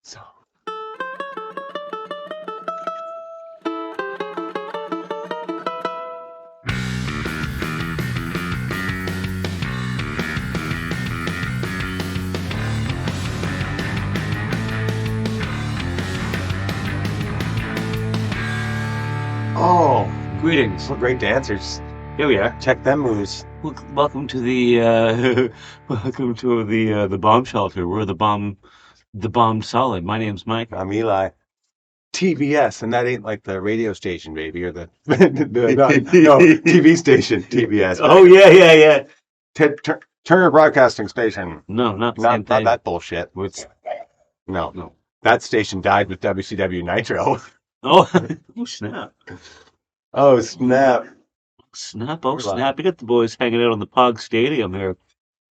So, oh, Greetings. what great dancers. Here we are. Check them moves. Welcome to the welcome to the bomb shelter. We're the bomb solid. My name's Mike. I'm Eli. TBS, and that ain't like the radio station, baby, or no, TV station, TBS. Oh yeah. Turner Broadcasting Station. No, not the same Not thing. that bullshit. What's No, that station died with WCW Nitro. oh oh snap. Oh snap! Snap, oh We're live. snap. You got the boys hanging out on the Pog Stadium here.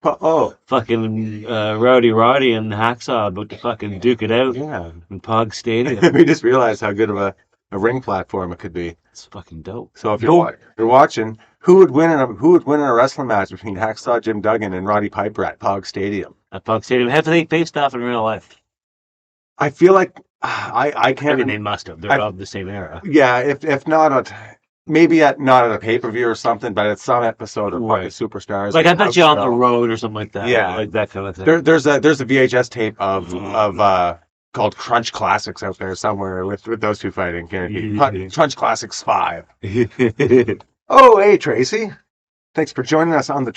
Oh Fucking Rowdy and Hacksaw about to fucking duke it out yeah. in Pog Stadium. We just realized how good of a ring platform it could be. It's fucking dope. So if you're watching, who would win in a wrestling match between Hacksaw Jim Duggan and Roddy Piper at Pog Stadium? At Pog Stadium. Have they faced off in real life? I feel like I can't. I mean, they must have. They're of the same era. Yeah, if not not at a pay-per-view or something, but at some episode of Right. fucking Superstars. Like I bet you on the Show. road or something like that. Yeah. Like that kind of thing. There's a VHS tape of called Crunch Classics out there somewhere with those two fighting. Crunch Classics 5. Oh, hey Tracy. Thanks for joining us on the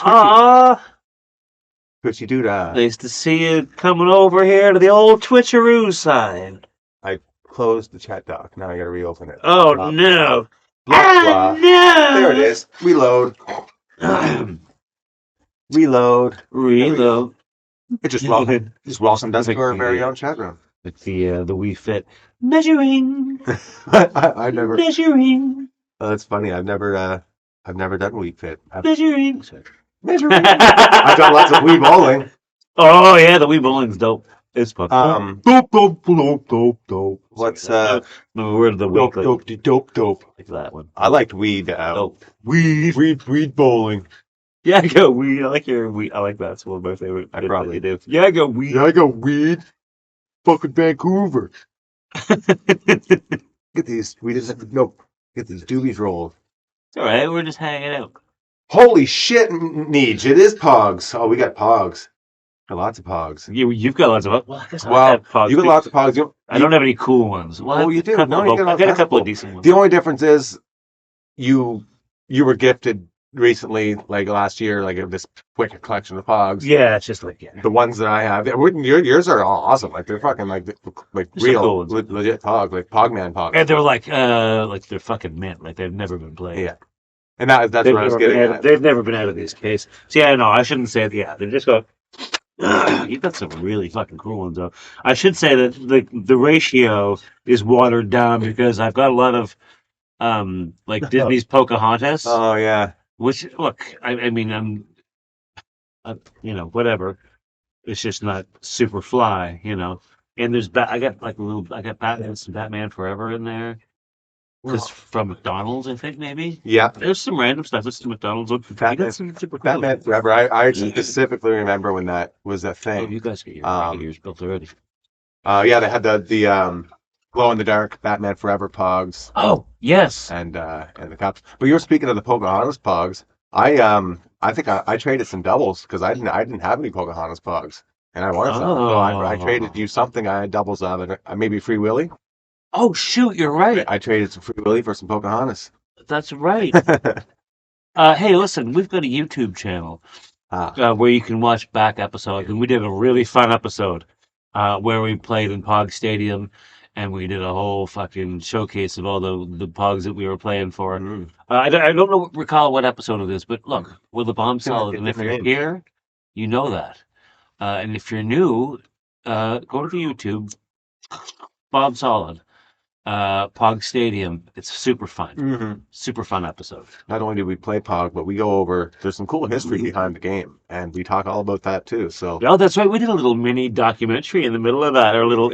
Twitchy Doodah. Nice to see you coming over here to the old Twitcheroo side. I closed the chat dock. Now I gotta reopen it. Oh Blah, no. blah, blah. No. There it is. Reload. Reload. Reload. It just welcomed us to our very own chat room. Like the Wii Fit. Measuring. I never. Measuring. Oh, that's funny. I've never done Wii Fit. Measuring. Measuring. I've done lots of Wii bowling. Oh yeah, the Wii bowling's dope. It's fun. Dope. What's No, we're the weekly. dope. Like that one. I liked weed. Dope. Weed bowling. Yeah, I go weed. I like your weed. I like that. It's one of my favorite. I probably do. Yeah, I go weed. I go weed. Fucking Vancouver. Get these. We just get these doobies rolled. It's all right. We're just hanging out. Holy shit, Neej. It is Pogs. Oh, we got Pogs. Got lots of Pogs. You've got lots of. Well, I guess Well, I have pogs. you got lots of Pogs. I don't have any cool ones. Well, Oh, you do. I've got a couple of decent ones. The only difference is you were gifted recently, like last year, like this quick collection of Pogs. Yeah, it's just like The ones that I have, yours are all awesome. Like they're fucking like real cool ones. legit Pogs, like Pogman Pogs. And they're like they're fucking mint. Like they've never been played. Yeah. And that's what I was getting at. They've never been out of this case. So yeah, no, I shouldn't say it. Yeah, they just go. You've got some really fucking cool ones though. I should say that the ratio is watered down because I've got a lot of like Disney's Pocahontas, Oh yeah. which look, I mean whatever. It's just not super fly, And there's I got Batman Forever in there. Just from McDonald's, I think maybe. Yeah. There's some random stuff. That's the McDonald's. You got some super cool Batman Forever. I specifically remember when that was a Oh, thing. you guys get yours built already. Yeah, they had the glow in the dark Batman Forever Pogs Oh, yes. and the cops. But you were speaking of the Pocahontas Pogs. I think I traded some doubles because I didn't have any Pocahontas Pogs and I wanted some. So I traded you something. I had doubles of it. Maybe Free Willy. Oh, shoot, you're right. I traded some Free Willy for some Pocahontas. That's right. Hey, listen, we've got a YouTube channel where you can watch back episodes, and we did a really fun episode where we played in Pog Stadium, and we did a whole fucking showcase of all the Pogs that we were playing for. I don't recall what episode it is, but look, we're the bomb solid, and if you're here, you know that. And if you're new, go to the YouTube, Bomb Solid. Pog Stadium. It's super fun. Super fun episode. Not only do we play Pog, but we go over. There's some cool history behind the game, and we talk all about that too. So Oh, that's right. We did a little mini documentary in the middle of that.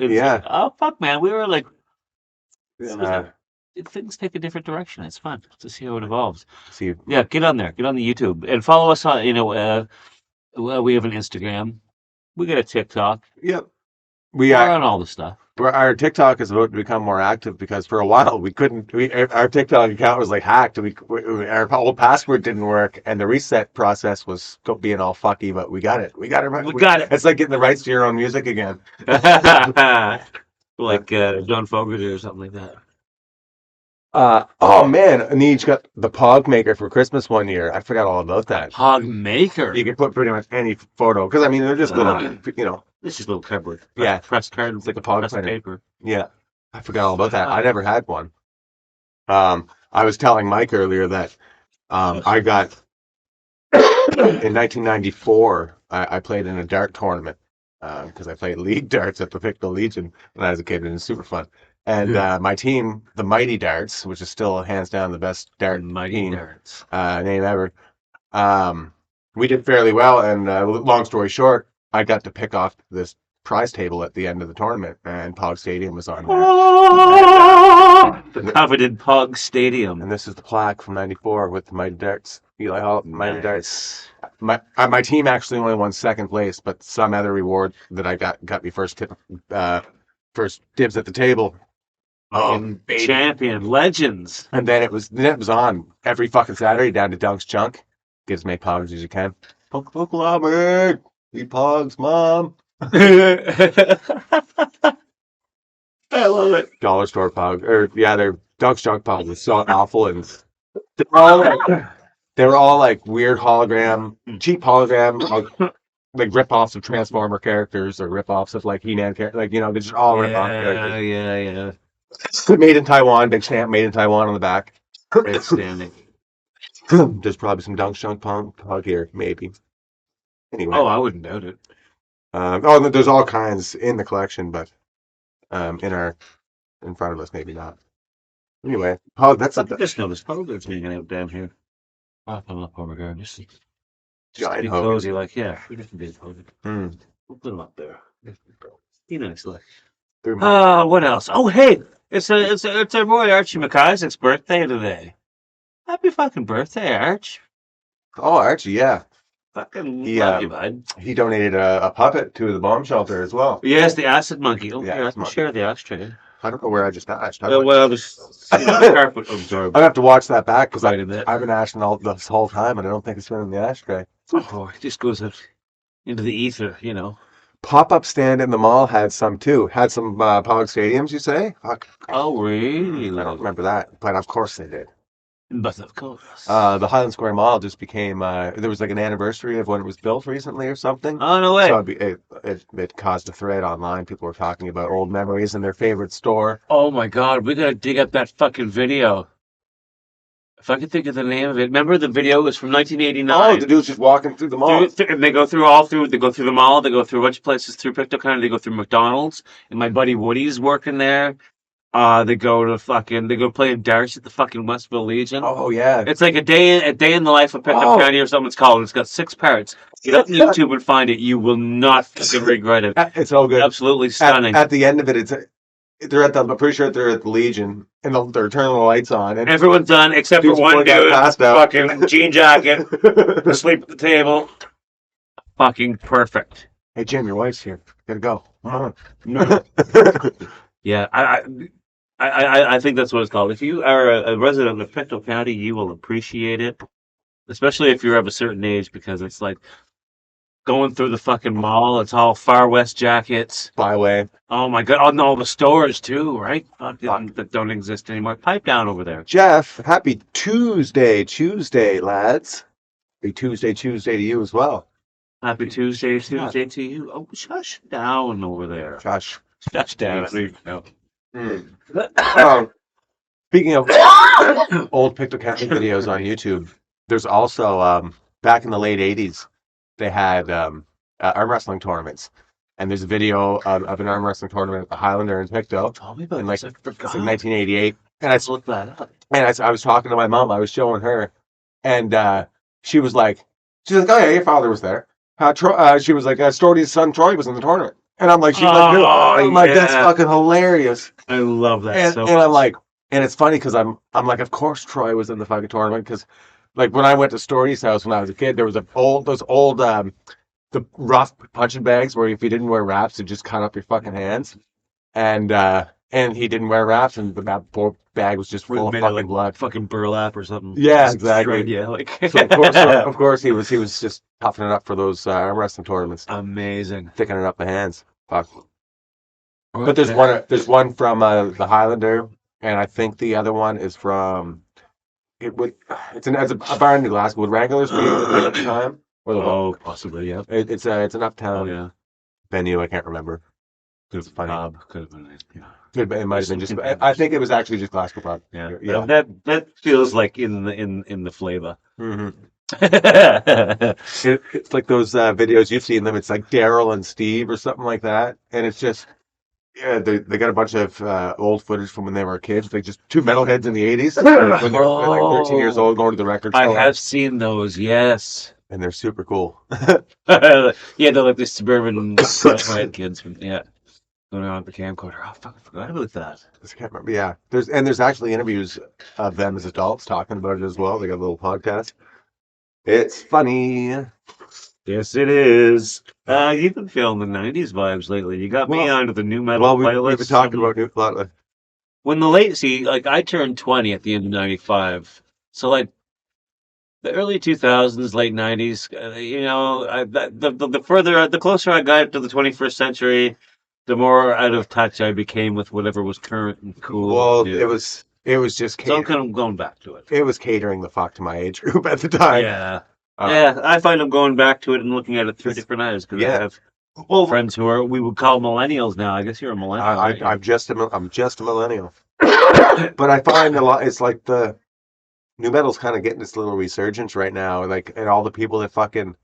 Yeah. Oh fuck, man. We were like, uh, things take a different direction. It's fun to see how it evolves. see, Yeah, get on there. Get on the YouTube and follow us on. We have an Instagram. We got a TikTok. yep. We We're are. on all the stuff. Our TikTok is about to become more active because for a while we couldn't. Our TikTok account was like hacked. Our old password didn't work, and the reset process was being all fucky. But we got it. We got it. We got it. It's like getting the rights to your own music again. Like John Fogerty or something like that. Oh man, Anish got the Pog Maker for Christmas one year. I forgot all about that. Pog Maker. You can put pretty much any photo because I mean they're just little, This is little cardboard. Yeah, press card. It's like a Pog press printer. paper. Yeah, I forgot all about that. I never had one. I was telling Mike earlier that I got in 1994. I played in a dart tournament because I played league darts at the Pictou Legion when I was a kid, and it was super fun. And my team, the Mighty Darts, which is still hands down the best dart team name ever, we did fairly well. And long story short, I got to pick off this prize table at the end of the tournament, and Pog Stadium was on there. The coveted Pog Stadium. And this is the plaque from '94 with the Mighty Darts. Eli Hall, Mighty Darts. My team actually only won second place, but some other reward that I got me first dibs at the table. Champion legends. And then it was on every fucking Saturday down to Dunk's Junk. Get as many pogs as you can. Poke lobber. Eat pogs, mom. I love it. Dollar store pog. They're Dunk's Junk pogs. It's so awful, and they were all like weird cheap hologram, like rip-offs of Transformer characters or rip-offs of like He-Man characters. Like, they're just all rip-off characters. Yeah. Made in Taiwan, big stamp, made in Taiwan on the back. Outstanding. There's probably some Dunk Shunk Pog here, maybe. Anyway. Oh, I wouldn't doubt it. There's all kinds in the collection, but in front of us, maybe not. Anyway, that's I just noticed Pogo's hanging out down here. I'll come up over here. Just giant be Hogan. cozy, like, yeah, we just be Hogan. Mm. We'll put him up there. Be nice, look. What What else? Oh, hey, it's our boy Archie McIsaac's birthday today. Happy fucking birthday, Arch. Oh, Archie, yeah. Fucking love you, bud. He donated a puppet to the bomb shelter as well. Yes, the acid monkey. Oh, Yeah, here, I can share the ashtray. I don't know where I just ashed. Well, there's the carpet absorbed. I have to watch that back because Quite a bit. I've been ashing all this whole time, and I don't think it's been in the ashtray. Oh, it just goes out into the ether, Pop-up stand in the mall had some too. Had some Pog Stadiums, you say? Fuck. Oh, really? I don't remember that, but of course they did. But of course. The Highland Square Mall just became. There was like an anniversary of when it was built recently or something. Oh, no way. So it caused a thread online. People were talking about old memories in their favorite store. Oh my God, we gotta dig up that fucking video. If I could think of the name of it. Remember the video was from 1989. Oh, the dude's just walking through the mall. And they go through the mall, they go through a bunch of places through Pictou County, they go through McDonald's, and my buddy Woody's working there. They go playing darts at the fucking Westville Legion. Oh yeah. It's like a day in the life of Pictou County or something it's called. It's got 6 parts. Get up on YouTube and find it. You will not fucking regret it. It's all good. Absolutely stunning. At the end of it, I'm pretty sure they're at the Legion, and they're turning the lights on. And everyone's done except for one dude, fucking jean jacket, asleep at the table. Fucking perfect. Hey Jim, your wife's here. Gotta go. Yeah, I think that's what it's called. If you are a resident of Pictou County, you will appreciate it, especially if you're of a certain age, because it's like going through the fucking mall. It's all Far West jackets. Byway. Oh my God, on all the stores too, right? That don't exist anymore. Pipe down over there. Jeff, happy Tuesday, lads. Happy Tuesday to you as well. Happy Tuesday to you. Oh, shush down over there. Shush down. Speaking of old Pictou County videos on YouTube, there's also back in the late '80s they had arm wrestling tournaments, and there's a video of an arm wrestling tournament at the Highlander in Pictou. Tell me about in this. it's like 1988, and I looked that up. And I was talking to my mom. I was showing her, and she was like, "Oh yeah, your father was there." She was like, "Storty's son Troy was in the tournament," and I'm like, "That's fucking hilarious." I love that. And I'm like, and it's funny because I'm like, of course Troy was in the fucking tournament because, like, when I went to Storty's house when I was a kid, there was those old the rough punching bags where if you didn't wear wraps, it just cut up your fucking hands. And he didn't wear wraps, and that poor bag was just full of Made fucking like blood. fucking burlap or something. Yeah, Just exactly. shred you, like. So of course he was just toughening it up for those arm wrestling tournaments, Amazing. thickening up the hands. Fuck. But Okay. there's one from the Highlander, and I think the other one is from it would it's a bar in New Glasgow. Would Wranglers be at the time? Or the Oh, possibly, yeah. it's an Oh, uptown yeah. venue. I can't remember. It's funny. Could have been, yeah. It might have been just. I think it was actually just Glasgow pub. Yeah. Yeah. That feels like in the flavor. hmm Yeah. It's like those videos you've seen them. It's like Daryl and Steve or something like that, and it's just yeah. They got a bunch of old footage from when they were kids. Like just two metalheads in the '80s when they're like 13 years old, going to the record I store, have seen those, yes. and they're super cool. Yeah, they're like the suburban white kids from, yeah. Going around with the camcorder. Oh, fuck, I forgot about that. I can't remember. Yeah, there's actually interviews of them as adults talking about it as well. They got a little podcast. It's funny. Yes, it is. You've been feeling the '90s vibes lately. You got me Well, onto the new metal well, we've been playlist. talking about new lot. When the late, see, like I turned 20 at the end of '95, so like the early 2000s, late '90s. The closer I got to the 21st century, the more out of touch I became with whatever was current and cool. Well, And new. it was just So I'm kind of going back to it. it was catering the fuck to my age group at the time. Yeah. Uh, Yeah, I find I'm going back to it and looking at it through different eyes because I yeah. have Well, friends who are we would call millennials now. I guess you're a millennial. Right? I'm just a millennial, but I find a lot. It's like the new metal's kind of getting this little resurgence right now. Like, and all the people that fucking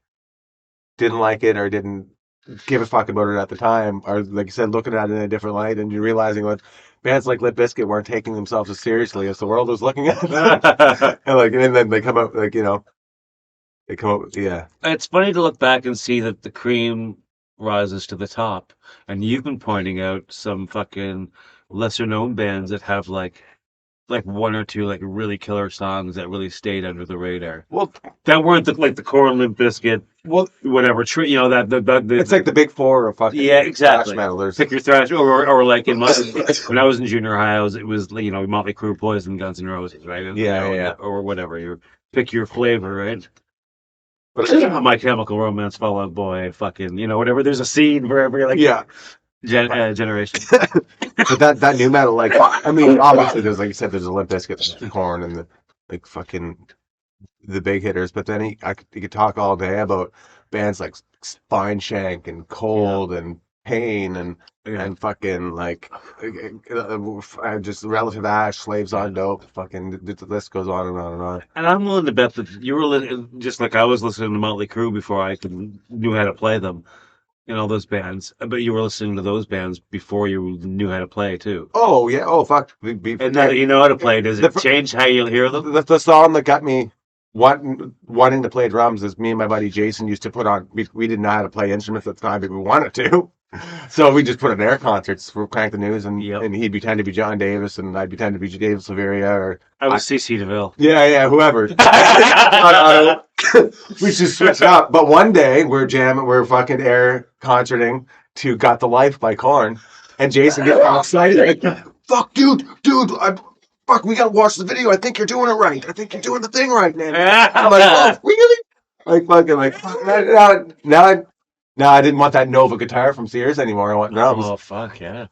didn't like it or didn't give a fuck about it at the time are, like you said, looking at it in a different light, and you're realizing what bands like Limp Bizkit weren't taking themselves as seriously as the world was looking at them. And then they come out like they come up yeah. It's funny to look back and see that the cream rises to the top, and you've been pointing out some fucking lesser known bands that have like one or two like really killer songs that really stayed under the radar. Well, That weren't like the core Limp Bizkit, well, whatever. The it's like the big four of fucking yeah, exactly. thrash metal. There's Pick your thrash, or like in my when I was in junior high, it was Motley Crue, Poison, Guns N' Roses, right? yeah. Or whatever. You pick your flavor, right? But My Chemical Romance, Fall Out Boy, fucking whatever. There's a scene for every like yeah, generation. but that new metal, like I mean, obviously there's like you said, there's a Limp Bizkit, the Korn, and the like fucking the big hitters. But then you could talk all day about bands like Spine Shank and Cold and Pain and fucking like just Relative Ash, Slaves on Dope. Fucking the list goes on and on and on. And I'm willing to bet that you were just like I was listening to Motley Crue before I knew how to play them. All those bands, but you were listening to those bands before you knew how to play too. Oh yeah. Oh fuck. And now that you know how to play, does it change how you hear them? The song that got me wanting to play drums is me and my buddy Jason used to put on. We didn't know how to play instruments at the time, but we wanted to. So we just put on air concerts for Crank the News, and he'd pretend to be John Davis, and I'd pretend to be Dave Silveria, or I was CC DeVille. Yeah, whoever. We just switched up. But one day we're fucking air concerting to "Got the Life" by Korn, and Jason gets all excited, like, "Fuck, dude, fuck, we gotta watch the video. I think you're doing it right. I think you're doing the thing right, man." I'm like, "Oh, really?" Like fucking like now I didn't want that Nova guitar from Sears anymore. I want drums. Oh fuck yeah!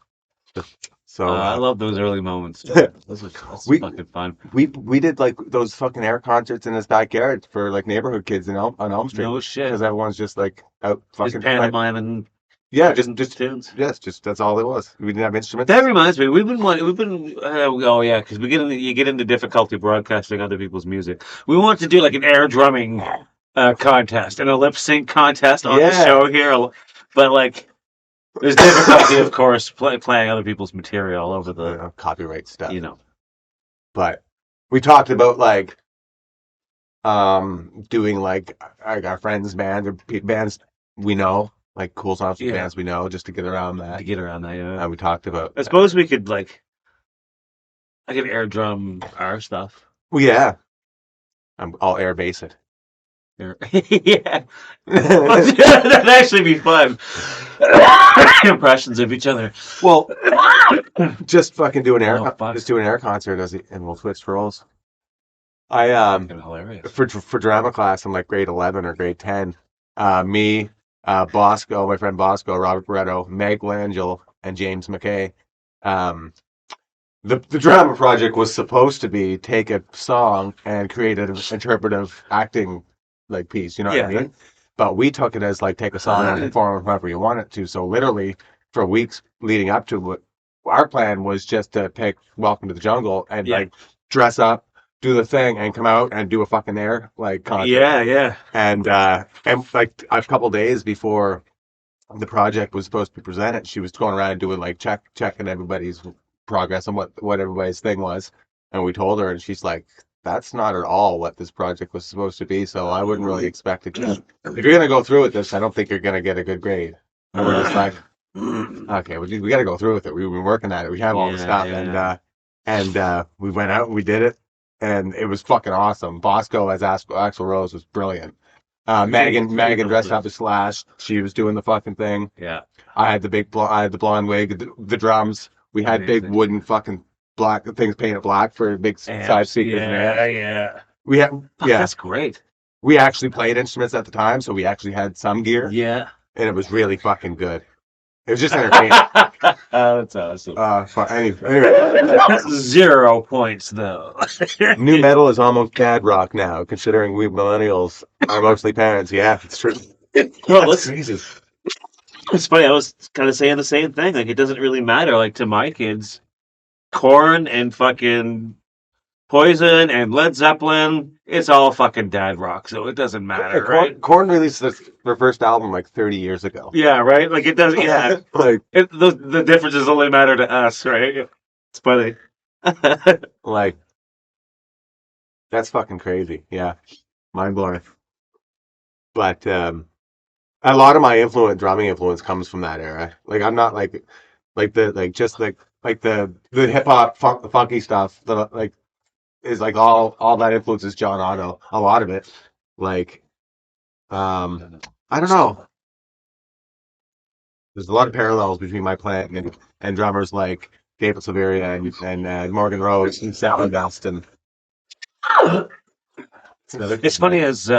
So I love those early moments. Those are fucking fun. We did like those fucking air concerts in his backyard for like neighborhood kids on Elm Street. No shit. Because everyone's just like out fucking just pantomiming. Yeah, just tunes. Yes, just that's all it was. We didn't have instruments. That reminds me, we've been oh yeah, because you get into difficulty broadcasting other people's music. We want to do like an air drumming contest and a lip sync contest on the show here, but like there's difficulty, of course, playing other people's material over the copyright stuff. But we talked about like doing like our friends' band or bands we know. Like cool songs from bands we know, just to get around that. Yeah. We talked about. I suppose we could I could air drum our stuff. Well, yeah. I'll air bass it. Yeah. That'd actually be fun. Impressions of each other. Well, just fucking do an air, Oh, fuck. just do an air concert and we'll switch roles. I Fucking hilarious. for drama class in like grade 11 or grade 10, me, Bosco, my friend Bosco, Robert Barretto, Meg Langell, and James McKay. Um, the drama project was supposed to be take a song and create an interpretive acting like piece, you know what I Yeah. mean? But we took it as like take a song and perform it however you want it to. So literally for weeks leading up to it, our plan was just to pick Welcome to the Jungle and Yeah. like dress up, do the thing, and come out and do a fucking air like concert. Yeah. And like a couple days before the project was supposed to be presented, she was going around doing like checking everybody's progress and what everybody's thing was. And we told her, and she's like, "That's not at all what this project was supposed to be. So I wouldn't really expect it. If you're gonna go through with this, I don't think you're gonna get a good grade." And we're just like, "Okay, we got to go through with it. We've been working at it. We have all the stuff." And we went out and we did it, and it was fucking awesome. Bosco as Axl Rose was brilliant. Megan dressed up as Slash. She was doing the fucking thing. Yeah. I had the blonde wig, the drums. We had big wooden fucking black things painted black for big side speakers. Yeah. We had, That's great. we actually played instruments at the time, so we actually had some gear, Yeah. and it was really fucking good. It was just entertaining. That's awesome. Anyway. 0 points though. New metal is almost dad rock now, considering we millennials are mostly parents. Yeah, it's true. Well, That's crazy. It's funny. I was kind of saying the same thing. Like, it doesn't really matter. Like, to my kids, Korn and fucking Poison and Led Zeppelin, it's all fucking dad rock. So it doesn't matter, right? Korn released their first album like 30 years ago. Yeah, right. Like, it doesn't. Yeah, Like the differences only matter to us, right? It's funny. like that's fucking crazy. Yeah, mind blowing. But a lot of my drumming influence comes from that era. Like I'm not like the hip hop the funky stuff that like is like all that influences John Otto. A lot of it, like I don't know. There's a lot of parallels between my playing and drummers like David Silveria and Morgan Rose and Sally Best and It's funny as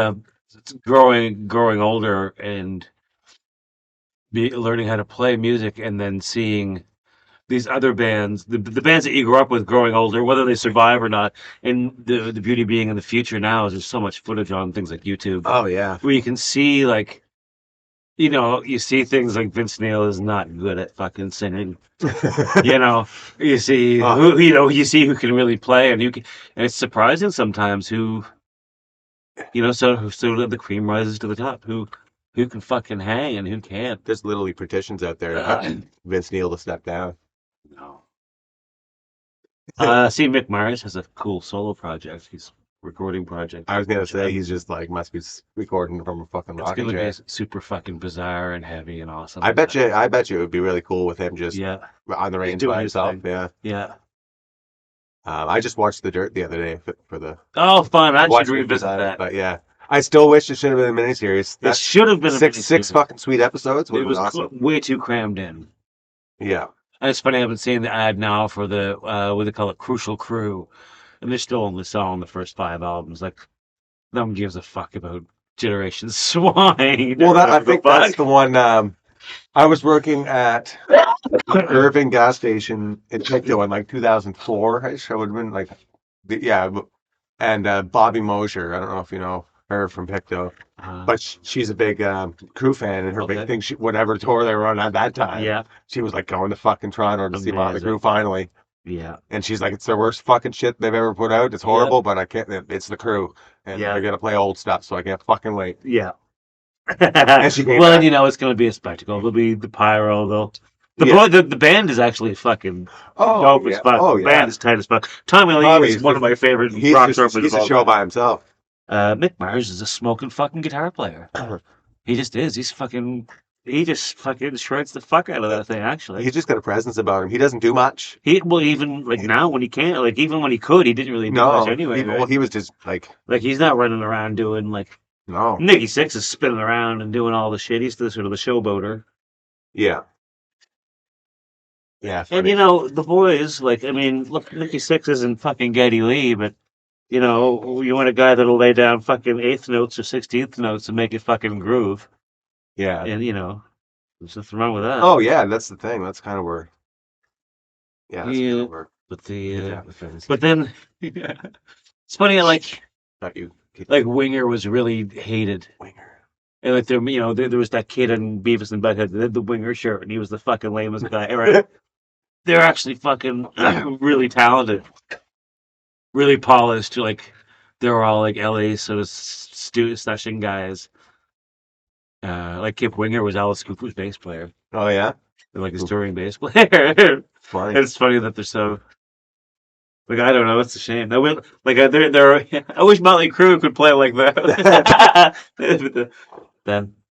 growing older and learning how to play music, and then seeing these other bands, the bands that you grew up with growing older, whether they survive or not. And the beauty being in the future now is there's so much footage on things like YouTube. Oh yeah, where you can see like, you see things like Vince Neil is not good at fucking singing. You see you see who can really play, and and it's surprising sometimes who, so the cream rises to the top. Who can fucking hang and who can't. There's literally petitions out there to Vince Neil to step down. No. See, Mick Mars has a cool solo project. He's recording project. I was gonna say he's just like must be recording from a fucking It's rocking gonna chair. be super fucking bizarre and heavy and awesome. I bet you it would be really cool with him just on the range doing by his himself. thing. Yeah. Yeah. I just watched The Dirt the other day for the. Oh, fun! I should watched it revisit beside it, that. But yeah, I still wish it should have been a miniseries. It should have been a six miniseries. fucking sweet episodes. It was awesome. way too crammed in. Yeah. And it's funny, I've been seeing the ad now for the what they call it, Crucial Crew, and they're still only selling the first 5 albums. Like, no one gives a fuck about Generation Swine. Well, I think that's the one. I was working at Irving gas station in Pictou in like 2004. I would have been like, and Bobby Mosher. I don't know if you know her from Pictou, but she's a big Crew fan, and her big thing, whatever tour they were on at that time, she was like going to fucking Toronto to see the Crew finally. Yeah, and she's like, it's the worst fucking shit they've ever put out. It's horrible, but I can't. It's the Crew, and they're gonna play old stuff, so I can't fucking wait. Yeah. And she came well, back. and it's going to be a spectacle. There'll be the pyro. The band is actually fucking dope as fuck. The band is tight as fuck. Tommy Lee is one of my favorite rock stars. He's a show by himself. Mick Mars is a smoking fucking guitar player. He just is. He just fucking shreds the fuck out of that thing, actually. He's just got a presence about him. He doesn't do much. Even like now when he can't, like even when he could, he didn't really do much anyway. Well, he was just like he's not running around doing like No. Nikki Six is spinning around and doing all the shit. He's the sort of the showboater. Yeah. Yeah. And Funny. the boys, like, I mean, look, Nikki Six isn't fucking Geddy Lee, but you want a guy that'll lay down fucking eighth notes or 16th notes and make it fucking groove. Yeah. And there's nothing wrong with that. Oh yeah, that's the thing. That's kind of where. Yeah, that's kind Yeah, of where but we get with things. but then it's funny, Not you. like Winger was really hated. Winger. And like there was that kid in Beavis and Butthead that had the Winger shirt, and he was the fucking lamest guy ever. They're actually fucking really talented, really polished. Like they're all like LA sort of session guys. Like Kip Winger was Alice Cooper's bass player, Oh yeah. and like his touring bass player. Funny. It's funny that they're so. Like I don't know, it's a shame. I will like they're. I wish Motley Crue could play like that.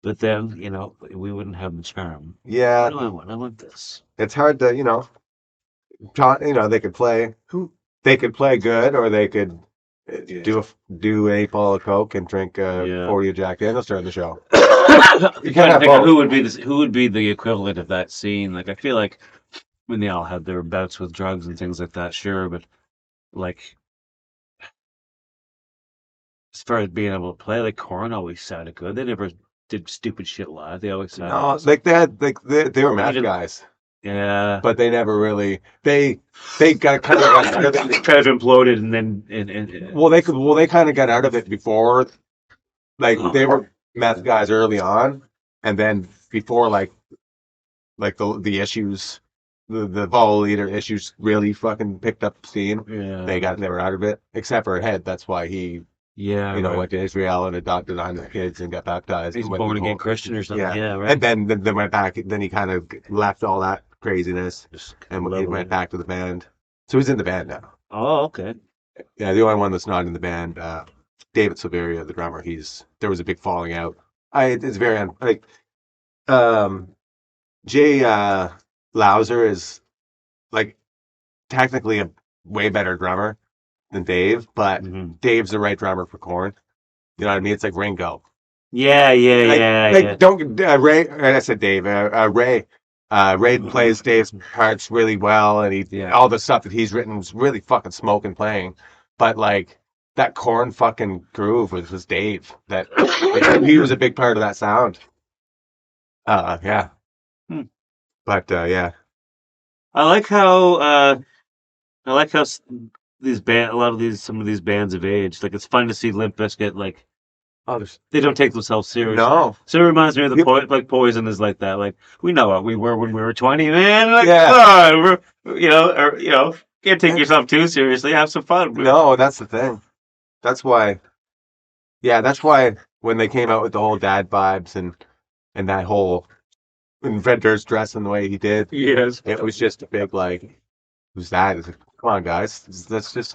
but then we wouldn't have the charm. Yeah. What do I want? I want this. It's hard to they could play. They could play good, or they could do a ball of coke and drink Yeah. 40 of Jack Daniels during the show. You can't have think of both. who would be the equivalent of that scene? Like I feel like when they all had their bouts with drugs and things like that, sure, but like as far as being able to play, like Korn always sounded good. They never did stupid shit live. They always sounded No, awesome. like they were math Even- guys, Yeah. but they never really they got kind of kind of imploded and then and well they kind of got out of it before, like they were meth guys early on, and then before like the issues, the ball leader issues really fucking picked up steam. yeah. They were out of it, except for Head. That's why he right. went to Israel and adopted 100 kids and got baptized. He's and went born to again Col- Christian or something. Yeah, Yeah, right. and then went back. Then he kind of left all that craziness Just and he level went it. back to the band. So he's in the band now. Oh, okay. Yeah, the only one that's not in the band, David Silveria, the drummer. There was a big falling out. It's very like um, Jay Lauser is like technically a way better drummer than Dave, but Mhm. Dave's the right drummer for Korn. You know what I mean? It's like Ringo. Yeah, yeah. Don't Ray. I said Dave. Ray. Ray plays Dave's parts really well, and all the stuff that he's written was really fucking smoking playing. But like that Korn fucking groove was Dave. That he was a big part of that sound. Yeah. Hmm. But yeah. I like how some of these bands have aged. Like it's fun to see Limp Bizkit like Oh, they don't take themselves seriously. no. So it reminds me of like Poison is like that. Like we know what we were when we were 20, man. Like, Yeah. come on, can't take yourself too seriously. Have some fun. No, that's the thing. That's why. Yeah, that's why when they came out with the whole dad vibes and that whole and Fred Durst dressing the way he did, Yes. it was just a big like, who's that? It's like, come on, guys, let's just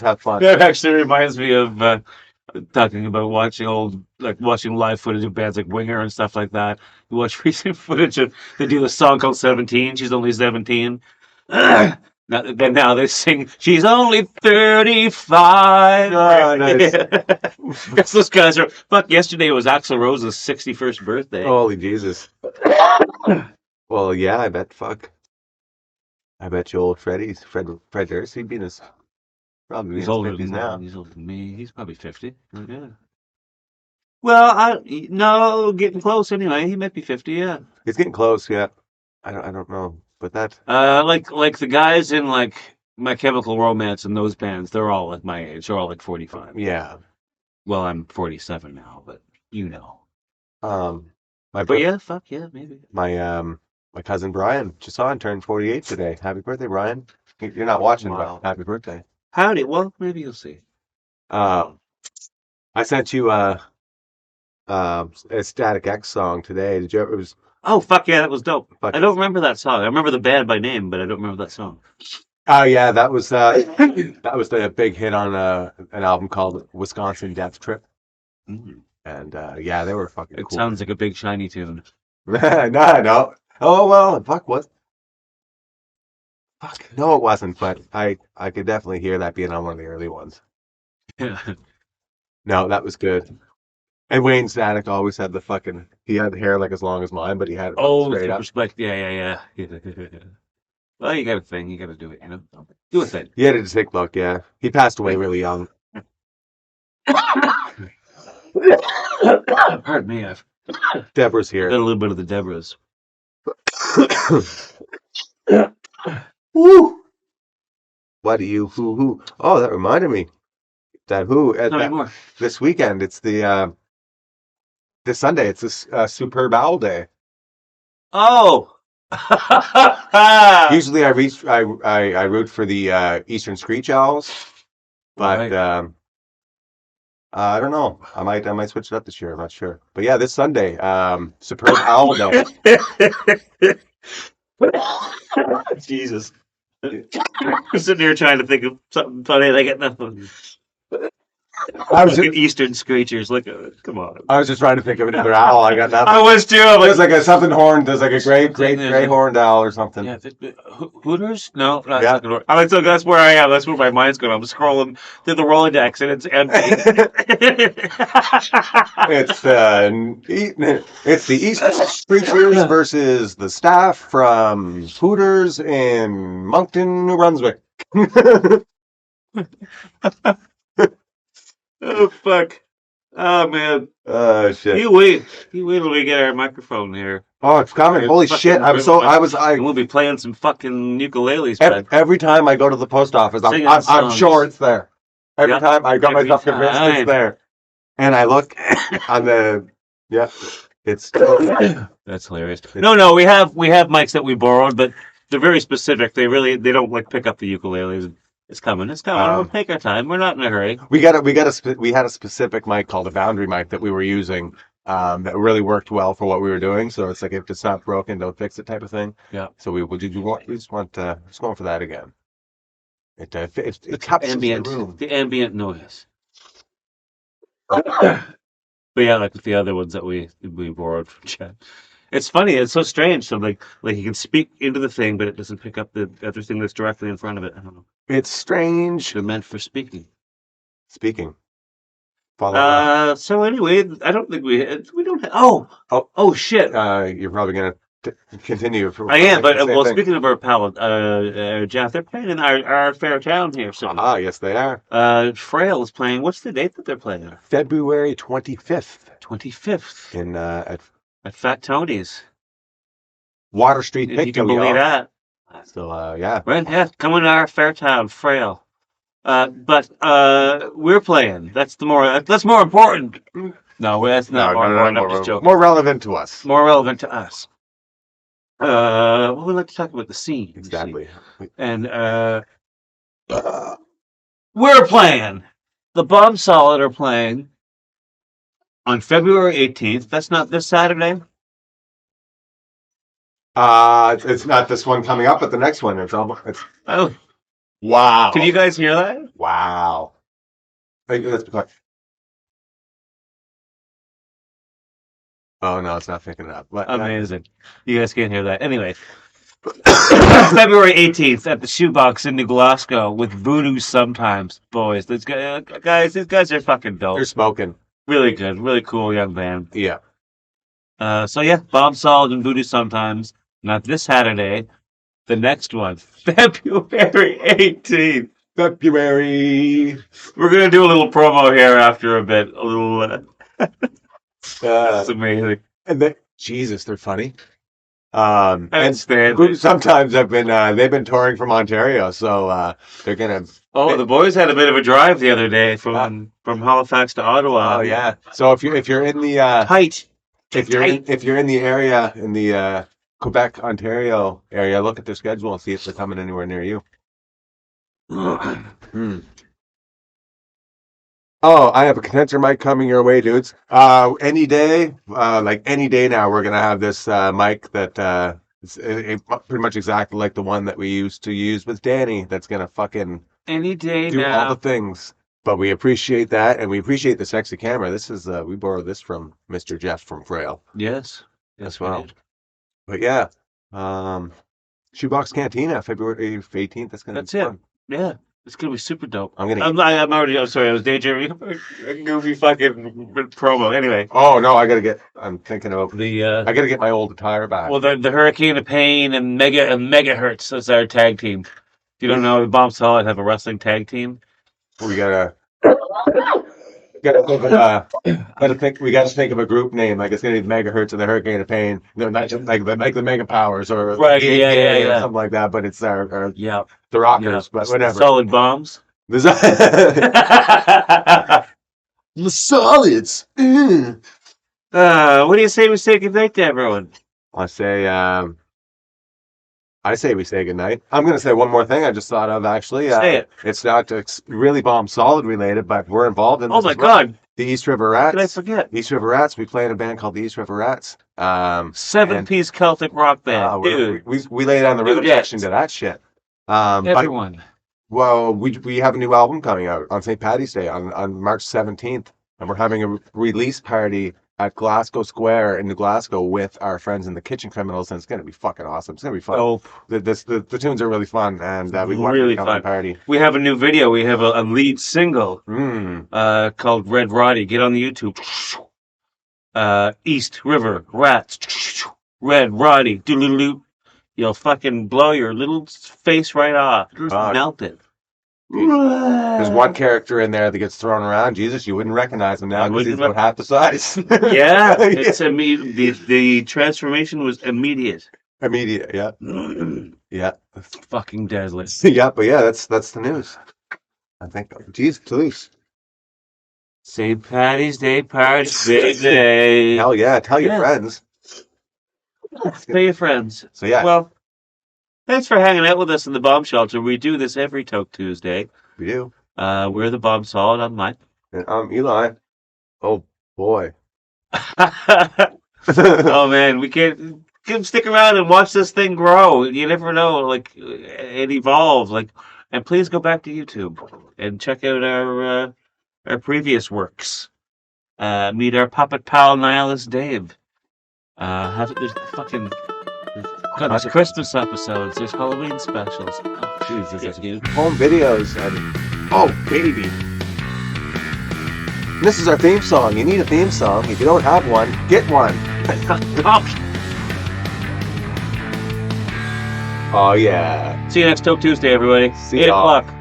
have fun. That actually reminds me of talking about watching live footage of bands like Winger and stuff like that. You watch recent footage of they do a song called 17. She's only 17. Now they sing she's only 35. Oh, nice. Because those guys are yesterday was Axl Rose's 61st birthday. Holy Jesus. Well, yeah, I bet you old Fred Durst, he'd be in his probably He's in his older 50s than now. He's older than me. He's probably 50. Yeah. Well, no, getting close anyway. He might be 50. Yeah. He's getting close. Yeah, I don't know, but that. Like the guys in like My Chemical Romance and those bands, they're all like my age. They're all like 45. Yeah. Well, I'm 47 now, but My But yeah, fuck yeah, maybe. my cousin Brian Jason turned 48 today. Happy birthday, Brian. You're not watching, Wow. but happy birthday. Howdy. Well, maybe you'll see. I sent you a Static X song today. Did you ever? It was Oh, fuck yeah, that was dope. Fuck. I don't remember that song. I remember the band by name, but I don't remember that song. Oh yeah, that was the big hit on an album called Wisconsin Death Trip, Mm. and yeah, they were fucking It cool. sounds like a big shiny tune. No. Oh well, fuck what? Fuck no, it wasn't. But I could definitely hear that being on one of the early ones. Yeah. No, that was good. And Wayne Static always had the fucking. He had hair like as long as mine, but he had it Oh, straight with up. respect. Yeah. Well, you got a thing. You got to do it. Do a thing. He had a distinct look. Yeah, he passed away really young. Pardon me. I've Deborah's got a here. little bit of the Deborahs. Woo! What do you who? Oh, that reminded me that who at Tell me that more. this weekend. It's the this Sunday. It's this Superb Owl Day. Oh. Usually, I root for the Eastern Screech Owls, but Right. I don't know. I might switch it up this year. I'm not sure. But yeah, this Sunday, Superb Owl Day. Jesus. I'm sitting here trying to think of something funny and I get nothing. I was Fucking just, Eastern screechers. Look at it. Come on. I was just trying to think of another owl. I got nothing. I was too. I'm There's like, like a something horned. There's like a great there's horned owl or something. yeah, Hooters? No, that's Yeah. not gonna work. I mean, so that's where I am. That's where my mind's going. I'm scrolling through the Rolodex and it's empty. It's the Eastern Screechers versus the staff from Hooters in Moncton, New Brunswick. Oh fuck! Oh man! Oh shit! You wait! You wait till we get our microphone here. Oh, it's coming! Holy shit! And we'll be playing some fucking ukuleles. Every time I go to the post office, Singing I'm sure it's there. Every Yep, time I got every myself convinced time. it's there, and I look on the it's That's hilarious. No, we have mics that we borrowed, but they're very specific. They don't like pick up the ukuleles. It's coming. It's coming. We'll take our time. We're not in a hurry. we had a specific mic called a boundary mic that we were using that really worked well for what we were doing. So it's like if it's not broken, don't fix it type of thing. Yeah. So we just want just going for that again. It captures the room. The ambient noise. But yeah, like with the other ones that we borrowed from Chad. It's funny. It's so strange. So like you can speak into the thing, but it doesn't pick up the other thing that's directly in front of it. I don't know. It's strange. They're meant for speaking. Speaking. Follow So anyway, I don't think we don't have. Oh shit. You're probably gonna continue. I am, but well, thing. speaking of our pal, Jeff, they're playing in our fair town here. So yes, they are. Frail is playing. What's the date that they're playing? February 25th. 25th In at Fat Tony's, Water Street. If you can believe that. So yeah. Right, yeah, coming to our fair town, Frail. But we're playing. That's more important. No, that's not more important. I'm just joking. More relevant to us. More relevant to us. Well, we like to talk about the scene. Exactly. And we're playing. The Bomb Solid are playing on February 18th. That's not this Saturday. It's not this one coming up, but the next one. Oh, wow! can you guys hear that? Wow! Let's be quiet. Oh no, it's not picking it up. Amazing. You guys can't hear that. Anyway, February 18th at the Shoebox in New Glasgow with Voodoo Sometimes. Boys, these guys are fucking dope. They're smoking. Really good, really cool young band. Yeah. So yeah, Bomb Solid and Voodoo Sometimes. Not this Saturday. The next one, February 18th. February. We're gonna do a little promo here after a bit. A little. That's amazing. And Jesus, they're funny. And sometimes they've been touring from Ontario, so they're gonna. Oh, the boys had a bit of a drive the other day from Halifax to Ottawa. Oh yeah. So if you're in the tight, if you're in the area in the Quebec, Ontario area, look at their schedule and see if they're coming anywhere near you. Oh, I have a condenser mic coming your way, dudes. Any day, like any day now, we're gonna have this mic that is pretty much exactly like the one that we used to use with Danny. That's gonna fucking any day do now. all the things. But we appreciate that, and we appreciate the sexy camera. This is we borrowed this from Mr. Jeff from Frail. Yes, as well. But yeah, Shoebox Cantina, February 18th. That's it. Fun. Yeah. It's gonna be super dope. I'm gonna. I'm sorry. I was daydreaming. A goofy fucking promo. Anyway. Oh no, I gotta get. I'm thinking of. The I gotta get my old attire back. well, the Hurricane of Pain and Megahertz is our tag team. If you don't know, the Bomb Solid have a wrestling tag team. We gotta think of we gotta think of a group name. Like it's gonna be Megahertz and the Hurricane of Pain. No, not just like the Mega Powers or Right, the yeah, AKA yeah, or yeah. something like that. But it's our Yeah, the Rockers, but whatever. Solid Bombs. The solids. What do you say we say goodnight to everyone? I say we say goodnight. I'm going to say one more thing I just thought of, actually. Say it. It's not really Bomb Solid related, but we're involved in this. Oh, my God. The East River How did I Rats. forget? East River Rats. We play in a band called the East River Rats. 7-piece Celtic rock band. Dude. We lay down the rhythm section to that shit. Everyone. Well, we have a new album coming out on St. Paddy's Day on March 17th. And we're having a release party at Glasgow Square in New Glasgow with our friends in the Kitchen Criminals, and it's going to fucking awesome. It's going to be fun. Oh, The tunes are really fun, and we want really to come to the fun. party. We have a new video. We have a lead single Mm. called Red Roddy. Get on the YouTube. East River Rats. Red Roddy. Doodle-doo. You'll fucking blow your little face right off. Just melt it. There's one character in there that gets thrown around. Jesus, you wouldn't recognize him now because he's about half the size. Yeah, it's immediate. The transformation was immediate. Immediate, yeah. Yeah. Fucking deadly. Yeah, but yeah, that's the news. I think. Jeez, Toulouse. St. Paddy's Day party, big day. Hell yeah, tell your friends. Tell your friends. So yeah. Well, thanks for hanging out with us in the Bomb Shelter. We do this every Toke Tuesday. We do. We're the Bomb Solid. I'm Mike. And I'm Eli. Oh boy. Oh man, we can't stick around and watch this thing grow. You never know, like it evolve. Like, and please go back to YouTube and check out our previous works. Meet our puppet pal Nihilist Dave. There's fucking. God, there's Christmas episodes. There's Halloween specials. Oh, Jesus, dude. Home videos and oh baby. This is our theme song. You need a theme song. If you don't have one, get one. Oh yeah. See you next Toke Tuesday, everybody. See 8 y'all. o'clock.